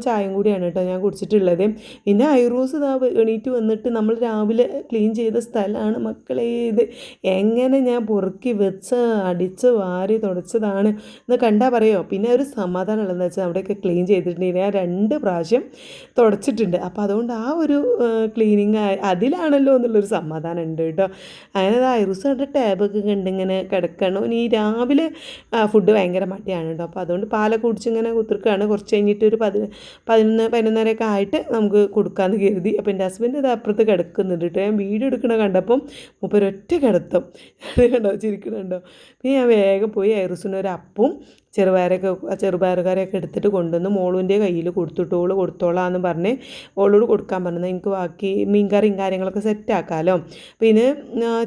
ചായയും കൂടിയാണ് കേട്ടോ ഞാൻ കുടിച്ചിട്ടുള്ളത്. പിന്നെ ഐറൂസ് ഇതാ എണീറ്റ് വന്നിട്ട് നമ്മൾ രാവിലെ ക്ലീൻ ചെയ്ത സ്ഥലമാണ് മക്കളെ ഇത്. എങ്ങനെ ഞാൻ പൊറുക്കി വെച്ച് അടിച്ച് വാരി തുടച്ചതാണ് എന്ന് കണ്ടാൽ പറയുമോ. പിന്നെ ഒരു സമാധാനമുള്ളതെന്ന് വെച്ചാൽ അവിടെയൊക്കെ ക്ലീൻ ചെയ്തിട്ടുണ്ടെങ്കിൽ ഞാൻ 2 പ്രാവശ്യം തുടച്ചിട്ടുണ്ട്. അപ്പോൾ അതുകൊണ്ട് ആ ഒരു ക്ലീനിങ് അതിലാണല്ലോ എന്നുള്ളൊരു സമാധാനം ഉണ്ട് കേട്ടോ. അങ്ങനെ ഐറൂസ് കണ്ട ടാബൊക്കെ കണ്ടിങ്ങനെ കിടക്കണം. ഈ രാവിലെ ഫുഡ് ഭയങ്കര മടിയാണ് കേട്ടോ. അപ്പോൾ അതുകൊണ്ട് പാലൊക്കെ കുടിച്ചിങ്ങനെ കുത്തിർക്കുകയാണ്. കുറച്ച് കഴിഞ്ഞിട്ട് ഒരു 11-11:30 ആയിട്ട് നമുക്ക് കൊടുക്കാമെന്ന് കരുതി. അപ്പോൾ എൻ്റെ ഹസ്ബൻഡ് ഇത് അപ്പുറത്ത് കിടക്കുന്നുണ്ട് കേട്ടോ. ഞാൻ വീഡിയോ എടുക്കണ കണ്ടപ്പം മൂപ്പരൊറ്റ കിടത്തും കണ്ടോ, ചിരിക്കണുണ്ടോ. പിന്നെ ഞാൻ വേഗം പോയി ഐറൂസിന് ഒരു അപ്പവും ചെറുപയറുകറിയൊക്കെ എടുത്തിട്ട് കൊണ്ടുവന്ന് മോളുവിൻ്റെ കയ്യിൽ കൊടുത്തിട്ട് ഓള് കൊടുത്തോളാന്ന് പറഞ്ഞ് ഓളോട് കൊടുക്കാൻ പറഞ്ഞത്. എനിക്ക് ബാക്കി മീൻകറിയും കാര്യങ്ങളൊക്കെ സെറ്റാക്കാമല്ലോ. പിന്നെ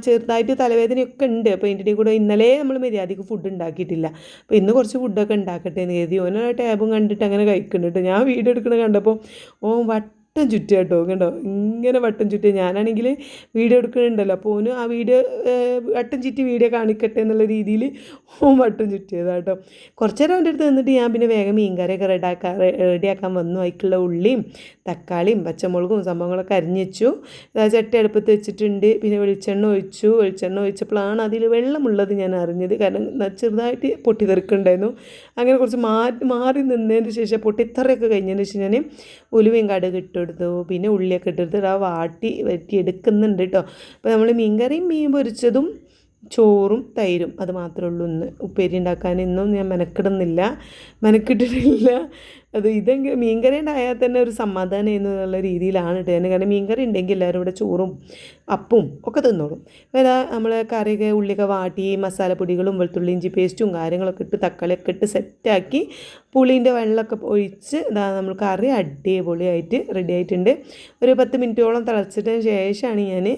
ചെറുതായിട്ട് തലവേദനയൊക്കെ ഉണ്ട്. അപ്പോൾ ഇതിൻ്റെ ഇടയിൽ കൂടെ ഇന്നലെ നമ്മൾ മര്യാദയ്ക്ക് ഫുഡ് ഉണ്ടാക്കിയിട്ടില്ല. അപ്പോൾ ഇന്ന് കുറച്ച് ഫുഡൊക്കെ ഉണ്ടാക്കട്ടെ എന്ന് കരുതി ഓരോ ടാബും കണ്ടിട്ട് അങ്ങനെ കഴിക്കുന്നുണ്ട്. ഞാൻ വീഡിയോ എടുക്കണ കണ്ടപ്പോൾ വട്ടം ചുറ്റുക കേട്ടോ. കണ്ടോ ഇങ്ങനെ വട്ടം ചുറ്റുക. ഞാനാണെങ്കിൽ വീഡിയോ എടുക്കുന്നുണ്ടല്ലോ, അപ്പോൾ ഓന് ആ വട്ടം ചുറ്റി വീഡിയോ കാണിക്കട്ടെ എന്നുള്ള രീതിയിൽ വട്ടം ചുറ്റിയതാണ് കേട്ടോ. കുറച്ച് നേരം അവൻ്റെ അടുത്ത് നിന്നിട്ട് ഞാൻ പിന്നെ വേഗം മീൻകറിയൊക്കെ റെഡിയാക്കാൻ വന്നു. അതിക്കുള്ള ഉള്ളിയും തക്കാളിയും പച്ചമുളകും സംഭവങ്ങളൊക്കെ അരിഞ്ഞ് വെച്ചു. ചട്ടി അടുപ്പത്ത് വെച്ചിട്ടുണ്ട്. പിന്നെ വെളിച്ചെണ്ണ ഒഴിച്ചപ്പോഴാണ് അതിൽ വെള്ളമുള്ളത് ഞാൻ അറിഞ്ഞത്. കാരണം ചെറുതായിട്ട് പൊട്ടിത്തെറിക്കുന്നുണ്ടായിരുന്നു. അങ്ങനെ കുറച്ച് മാറി നിന്നതിന് ശേഷം പൊട്ടിത്തെറിയൊക്കെ കഴിഞ്ഞതിന് ശേഷം ഞാൻ ഉലുവയും കടുക് ഇട്ടെടുത്തു. പിന്നെ ഉള്ളിയൊക്കെ ഇട്ടെടുത്തിട്ട് ആ വഴറ്റി എടുക്കുന്നുണ്ട് കേട്ടോ. അപ്പോൾ നമ്മൾ മീൻകറിയും മീൻ പൊരിച്ചതും ചോറും തൈരും അത് മാത്രമേ ഉള്ളൂ. ഇന്ന് ഉപ്പേരി ഉണ്ടാക്കാൻ ഇന്നും ഞാൻ മെനക്കിട്ടിട്ടില്ല. ഇതെങ്കിലും മീൻകറി ഉണ്ടായാൽ തന്നെ ഒരു സമാധാനം എന്നുള്ള രീതിയിലാണ് കേട്ടോ. കാരണം മീൻകറി ഉണ്ടെങ്കിൽ എല്ലാവരും ഇവിടെ ചോറും അപ്പവും ഒക്കെ തിന്നോളും. അപ്പോൾ ഇതാ നമ്മൾ കറിയൊക്കെ ഉള്ളിയൊക്കെ വാട്ടി മസാലപ്പൊടികളും വെളുത്തുള്ളി ഇഞ്ചി പേസ്റ്റും കാര്യങ്ങളൊക്കെ ഇട്ട് തക്കാളിയൊക്കെ ഇട്ട് സെറ്റാക്കി പുളീൻ്റെ വെള്ളമൊക്കെ ഒഴിച്ച് ഇതാ നമ്മൾ കറി അടിപൊളിയായിട്ട് റെഡി ആയിട്ടുണ്ട്. ഒരു 10 മിനിറ്റോളം തിളച്ചിട്ടതിന് ശേഷമാണ് ഞാൻ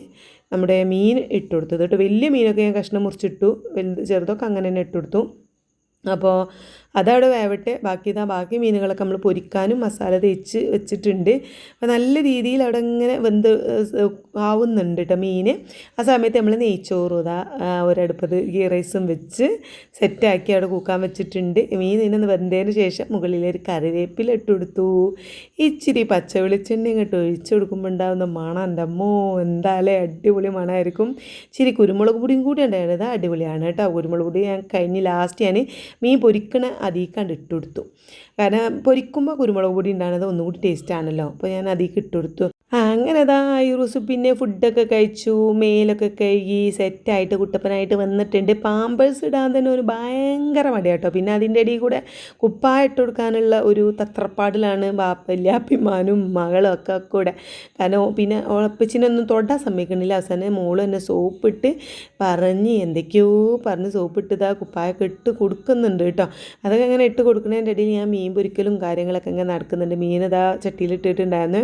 നമ്മുടെ മീൻ ഇട്ട് കൊടുത്തത് കേട്ടോ. വലിയ മീനൊക്കെ ഞാൻ കഷ്ണം മുറിച്ചിട്ടു, ചെറുതൊക്കെ അങ്ങനെ തന്നെ ഇട്ട് കൊടുത്തു. അപ്പോൾ അതവിടെ വേവട്ടെ. ബാക്കി മീനുകളൊക്കെ നമ്മൾ പൊരിക്കാനും മസാല തേച്ച് വെച്ചിട്ടുണ്ട്. അപ്പോൾ നല്ല രീതിയിൽ അവിടെ ഇങ്ങനെ വെന്ത് ആവുന്നുണ്ട് കേട്ടോ മീൻ. ആ സമയത്ത് നമ്മൾ നെയ്ച്ചോറും ഒരടുപ്പത്ത് ഗീ റൈസും വെച്ച് സെറ്റാക്കി അവിടെ കൂക്കാൻ വെച്ചിട്ടുണ്ട്. മീൻ ഇതിനൊന്ന് വെന്തതിന് ശേഷം മുകളിലൊരു കറിവേപ്പില ഇട്ട് കൊടുത്തു. ഇച്ചിരി പച്ച വെളിച്ചെണ്ണ ഇങ്ങോട്ട് ഒഴിച്ചു കൊടുക്കുമ്പോൾ ഉണ്ടാകുന്ന മണം എൻ്റെ അമ്മോ എന്തായാലും അടിപൊളി മണമായിരിക്കും. ഇച്ചിരി കുരുമുളക് പൊടിയും കൂടി ഉണ്ടായത് അടിപൊളിയാണ് കേട്ടോ. കുരുമുളക് പൊടി ഞാൻ ലാസ്റ്റ് ഞാൻ മീൻ പൊരിക്കണ അതിൽ ഇട്ട് കൊടുത്തു. കാരണം പൊരിക്കുമ്പോൾ കുരുമുളക് പൊടി ഉണ്ടാകുന്നത് ഒന്നുകൂടി ടേസ്റ്റാണല്ലോ. അപ്പോൾ ഞാൻ അതിൽ ഇട്ട് കൊടുത്തു. അങ്ങനെ ഐറൂസ് പിന്നെ ഫുഡൊക്കെ കഴിച്ചു, മേലൊക്കെ കഴുകി സെറ്റായിട്ട് കുട്ടപ്പനായിട്ട് വന്നിട്ടുണ്ട്. പാമ്പേഴ്സ് ഇടാൻ തന്നെ ഒരു ഭയങ്കര മടിയാട്ടോ. പിന്നെ അതിൻ്റെ ഇടയിൽ കൂടെ കുപ്പായിട്ട് കൊടുക്കാനുള്ള ഒരു തത്രപ്പാടിലാണ് വല്യാപ്പിമാനും മകളും ഒക്കെ കൂടെ. കാരണം പിന്നെ ഉളപ്പിച്ചിനൊന്നും തൊടാൻ സമ്മതിക്കണില്ല. അവസാനം മോള് തന്നെ സോപ്പിട്ട് എന്തൊക്കെയോ പറഞ്ഞ് സോപ്പിട്ട് കുപ്പായൊക്കെ ഇട്ട് കൊടുക്കുന്നുണ്ട് കേട്ടോ. അതൊക്കെ അങ്ങനെ ഇട്ട് കൊടുക്കുന്നതിൻ്റെ ഇടയിൽ ഞാൻ മീൻ പൊരിക്കലും കാര്യങ്ങളൊക്കെ ഇങ്ങനെ നടക്കുന്നുണ്ട്. മീൻ ചട്ടിയിലിട്ടിട്ടുണ്ടായിരുന്നു,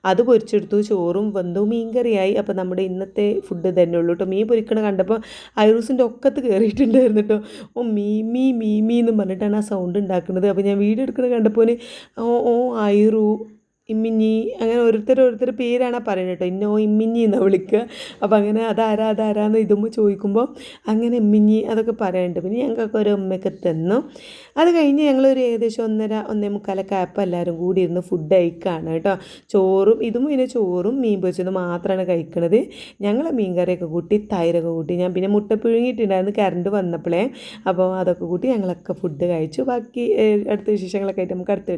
അത് പൊരിച്ചെടുത്തു. ചോറും വെന്തു മീൻകറിയായി. അപ്പോൾ നമ്മുടെ ഇന്നത്തെ ഫുഡ് തന്നെ ഉള്ളൂ കേട്ടോ. മീൻ പൊരിക്കണ കണ്ടപ്പോൾ ഐറൂസിൻ്റെ ഒക്കത്ത് കയറിയിട്ടുണ്ടായിരുന്നു കേട്ടോ. ഓ മീമി മീമി എന്ന് പറഞ്ഞിട്ടാണ് ആ സൗണ്ട് ഉണ്ടാക്കുന്നത്. അപ്പോൾ ഞാൻ വീഡിയോ എടുക്കുന്നത് കണ്ടപ്പോൾ ഓ ഓ ഐറു ഇമ്മിഞ്ഞി അങ്ങനെ ഓരോരുത്തർ പേരാണ് പറയുന്നത് കേട്ടോ. ഇന്നോ ഇമ്മിഞ്ഞി എന്നാണ് വിളിക്കുക. അപ്പോൾ അങ്ങനെ അതാരാന്ന് ഇതുമ്പോൾ ചോദിക്കുമ്പോൾ അങ്ങനെ ഇമ്മിഞ്ഞി അതൊക്കെ പറയുന്നുണ്ട്. പിന്നെ ഞങ്ങൾക്കൊക്കെ ഒരു ഉമ്മയൊക്കെ തന്നു. അത് കഴിഞ്ഞ് ഞങ്ങളൊരു ഏകദേശം 1:30-1:45 ആയപ്പോൾ എല്ലാവരും കൂടി ഇരുന്ന് ഫുഡ് കഴിക്കുകയാണ് കേട്ടോ. പിന്നെ ചോറും മീൻ പൊരിച്ചതും മാത്രമാണ് കഴിക്കണത്. ഞങ്ങൾ മീൻ കറിയൊക്കെ കൂട്ടി തൈരൊക്കെ കൂട്ടി ഞാൻ പിന്നെ മുട്ട പുഴുങ്ങിയിട്ടുണ്ടായിരുന്നു കറണ്ട് വന്നപ്പോഴേ. അപ്പോൾ അതൊക്കെ കൂട്ടി ഞങ്ങളൊക്കെ ഫുഡ് കഴിച്ചു. ബാക്കി അടുത്ത വിശേഷങ്ങളൊക്കെ ആയിട്ട് നമുക്ക് അടുത്ത്